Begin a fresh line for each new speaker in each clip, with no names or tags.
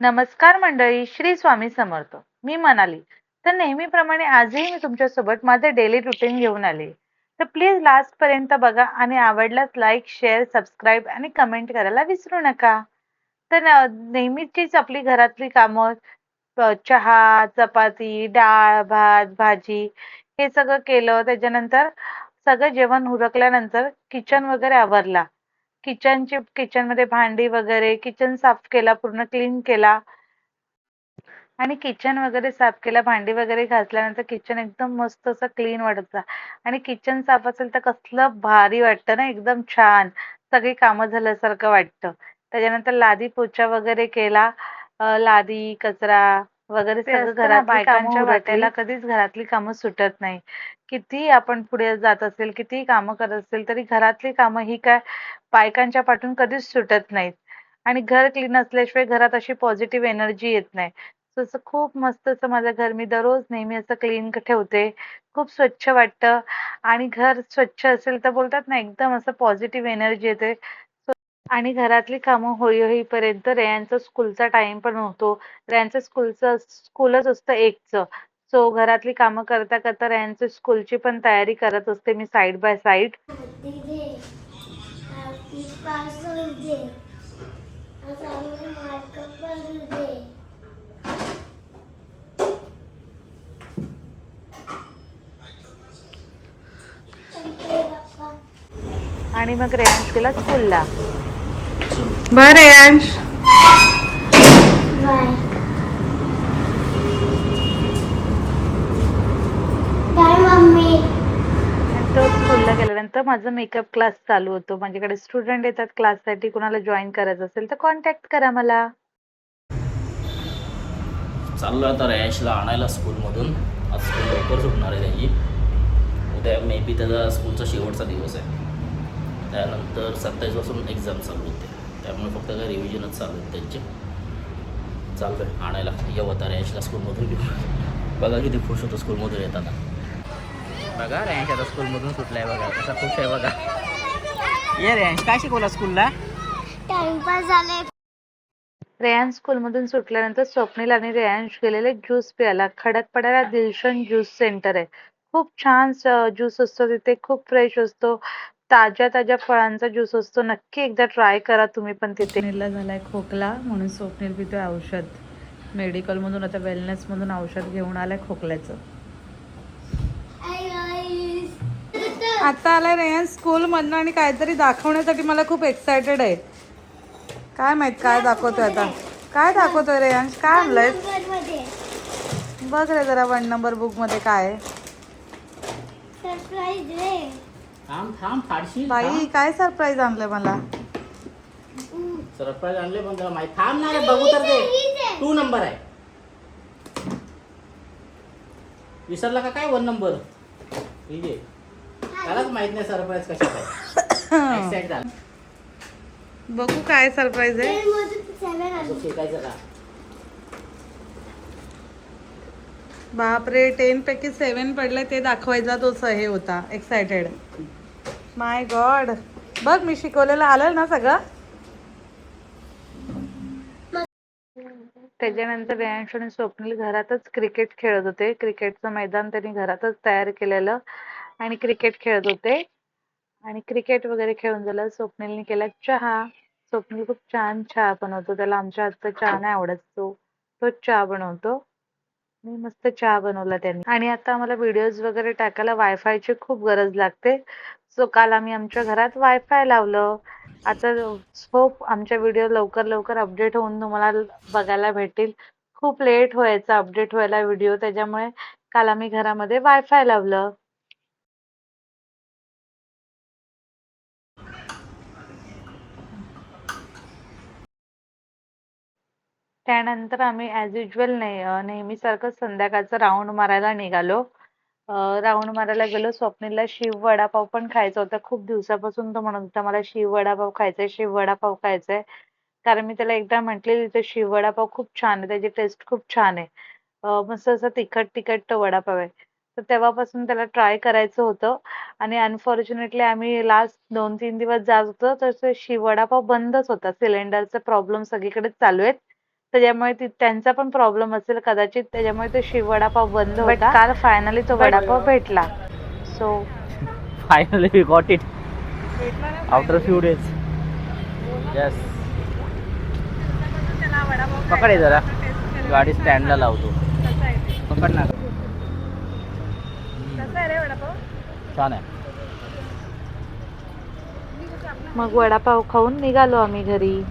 नमस्कार मंडळी, श्री स्वामी समर्थ. मी मनाली. तर नेहमीप्रमाणे आजही मी तुमच्यासोबत माझे डेली रुटीन घेऊन आले. तर प्लीज लास्ट पर्यंत बघा आणि आवडल्यास लाईक, शेअर, सबस्क्राईब आणि कमेंट करायला विसरू नका. तर नेहमीचीच आपली घरातली कामं, चहा, चपाती, डाळ, भात, भाजी हे सगळं केलं. त्याच्यानंतर सगळं जेवण उरकल्यानंतर किचन वगैरे आवरला. किचनमध्ये भांडी वगैरे किचन साफ केला, पूर्ण क्लीन केला. आणि किचन वगैरे साफ केलं, भांडी वगैरे घासल्यानंतर किचन एकदम मस्त असं क्लीन वाटतं. आणि किचन साफ असेल तर कसलं भारी वाटतं ना, एकदम छान. सगळी कामं झाल्यासारखं वाटतं. त्याच्यानंतर लादी पोछा वगैरे केला. लादी, कचरा वगैरे
ते
सगळं
असतं ना,
घरातली कामं
बायकांच्या
उरकली.
वाट्याला
कधीच घरातली कामं सुटत नाही. कितीही आपण पुढे जात असेल, कितीही कामं करत असेल, तरी घरातली कामं ही काय बायकांच्या पाठून कधीच सुटत नाहीत. आणि घर क्लीन असल्याशिवाय घरात अशी पॉझिटिव्ह एनर्जी येत नाही. तसं खूप मस्त असं माझं घर मी दररोज नेहमी असं क्लीन ठेवते. खूप स्वच्छ वाटतं आणि घर स्वच्छ असेल तर बोलतात ना एकदम असं पॉझिटिव्ह एनर्जी येते. आणि घरातली कामं होईपर्यंत रेयांचा स्कूलचा टाइम पण होतो. रेयांचं स्कूलच असतं 1चं. सो घरातली कामं करता करता रेयांच्या स्कूलची पण तयारी करत असते मी साइड बाय साइड. आणि मग रेयांश गेला स्कूलला.
Bye Reyansh.
Bye bye mummy.
आणि तो स्कूलला गेल्यानंतर माझा मेकअप क्लास चालू होतो. माझ्याकडे स्टुडंट येतात क्लाससाठी. कुणाला जॉईन करायचं असेल तर कॉन्टॅक्ट करा मला.
चाललो आता रयाशला आणायला स्कूलमधून. आज स्कूल लवकर सुटणार आहे त्याची. उद्या मे बी त्याचा स्कूलचा शेवटचा दिवस आहे. त्यानंतर 27पासून एक्झाम चालू होते. त्यामुळे फक्त काही रिव्हिजनच चालू आहेत त्यांचे. चाललो आहे आणायला. येऊ आता रयाशला स्कूलमधून घेऊ. बघा किती खुश होतो स्कूलमधून येताना. बघा रयाश आता स्कूलमधून सुटला आहे. बघा कसा खुश आहे बघा. ये रयाश, काय शिकवला स्कूलला?
टाइमपास झाले.
रेयांश स्कूलमधून सुटल्यानंतर स्वप्नील आणि रेयांश गेलेले ज्यूस प्यायला. खडकपाड्याला दिलशन ज्यूस सेंटर आहे. खूप छान ज्यूस असतो तिथे. खूप फ्रेश असतो. ताज्या ताज्या फळांचा ज्यूस असतो. नक्की एकदा ट्राय करा तुम्ही पण तिथे. स्वप्नीलला झालाय खोकला म्हणून स्वप्नील पितोय औषध. मेडिकलमधून आता वेलनेसमधून औषध घेऊन आलाय खोकल्याचं.
आता आलाय रेयांश स्कूलमधनं आणि काहीतरी दाखवण्यासाठी मला खूप एक्सायटेड आहे. काय माहित काय दाखवतोय आता. काय दाखवतोय रेयांश? काय आणलंय? बघ रे जरा 1 नंबर बुक मध्ये काय आहे.
सरप्राईज रे.
थांब फाडशी.
बाई काय सरप्राईज आणलंय मला.
सरप्राईज आणले पण त्याला माहिती. थांब ना रे, बघू तर दे. 2 नंबर आहे. विसरला का काय 1 नंबर? ठीक आहे. त्यालाच माहित नाही सरप्राईज कशात आहे. एक्साइट झाला.
बघू काय सरप्राईज आहे.
असं शिकायचं का?
बापरे 10 पैकी 7 पडले ते दाखवायचा तोच हे होता एक्सायटेड. माय गॉड. बघ मी शिकवलेलं आलं ना सगळं.
त्याच्यानंतर रेयांश आणि स्वप्नील घरातच क्रिकेट खेळत होते. क्रिकेटचं मैदान त्यांनी घरातच तयार केलेलं आणि क्रिकेट खेळत होते. आणि क्रिकेट वगैरे खेळून झालं. स्वप्नीलने केला चहा. स्वप्नील खूप छान चहा बनवतो. त्याला आमच्या हातचा चहा नाही आवडत. तो चहा बनवतो. आणि मस्त चहा बनवला त्यांनी. आणि आता आम्हाला व्हिडिओज वगैरे टाकायला वायफायची खूप गरज लागते. सो काल आम्ही आमच्या घरात वायफाय लावलं. आता होप आमच्या व्हिडिओ लवकर लवकर अपडेट होऊन तुम्हाला बघायला भेटेल. खूप लेट व्हायचा अपडेट व्हायला व्हिडिओ. त्याच्यामुळे काल आम्ही घरामध्ये वायफाय लावलं. त्यानंतर आम्ही ॲज युजुअल नेहमीसारखं संध्याकाळचं राउंड मारायला निघालो. राउंड मारायला गेलो. स्वप्नीलला शिव वडापाव पण खायचा होता. खूप दिवसापासून तो म्हणत होता मला शिव वडापाव खायचाय, शिव वडापाव खायचाय. कारण मी त्याला एकदा म्हटलेली तिथे शिव वडापाव खूप छान आहे. त्याची टेस्ट खूप छान आहे. मस्त असं तिखट तिखट तो वडापाव आहे. तर तेव्हापासून त्याला ट्राय करायचं होतं. आणि अनफॉर्च्युनेटली आम्ही लास्ट 2-3 दिवस जात होतो तर शिव वडापाव बंदच होता. सिलेंडरचा प्रॉब्लेम सगळीकडेच चालू आहेत. त्याच्यामुळे त्यांचा पण प्रॉब्लेम असेल कदाचित, त्याच्यामुळे तो वडापाव बंद होता. काल फायनली तो वडापाव भेटला. So
finally we got it after few days. Yes, पकड जरा, गाडी स्टँडला लावतो. पकड ना. छान आहे.
मग वडापाव खाऊन निघालो आम्ही घरी.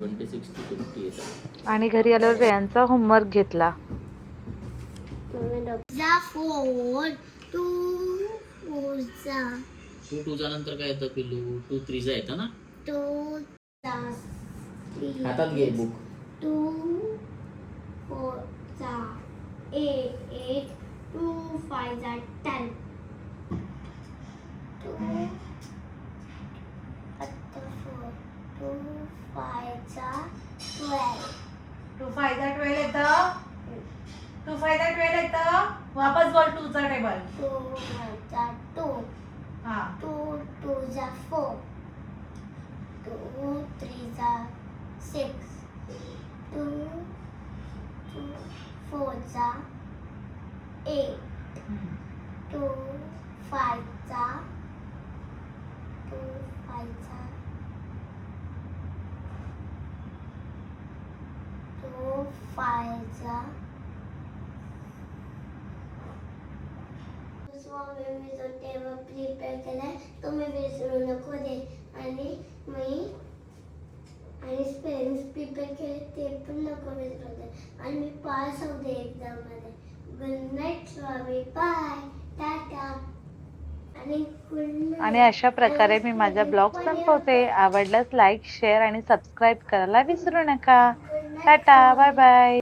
26 to 28.
आणि घरी आल्यावर यांचा होमवर्क घेतला.
जा फोर टू जा
टू टूचा नंतर काय येतं पिल्लू? 2 3 येतं ना.
टू जा
हातात घे बुक.
टू फोर जा 8 टू फाय जा 10 टू टू फाय जा 12
टू फायदा 12 येतं. टू फायदा 12 येतं. वापस बोल टूचा टेबल.
टू जा 2
हा.
टू जा 4 टू 3 जा 6 टू 4 जा 8 टू 5 जा 5 जा मी जो टेबल प्रिपेअर केलाय तो मी विसरू नको दे. आणि स्पेलिंग्स प्रिपेअर केले ते पण नको विसरू दे. आणि मी पास होऊ दे एक्झाम मध्ये. गुड नाईट स्वामी, बाय, टाटा.
आणि अशा प्रकारे मी माझा ब्लॉग संपवते. आवडल्यास लाईक, शेअर आणि सबस्क्राईब करायला विसरू नका. Tata, bye bye.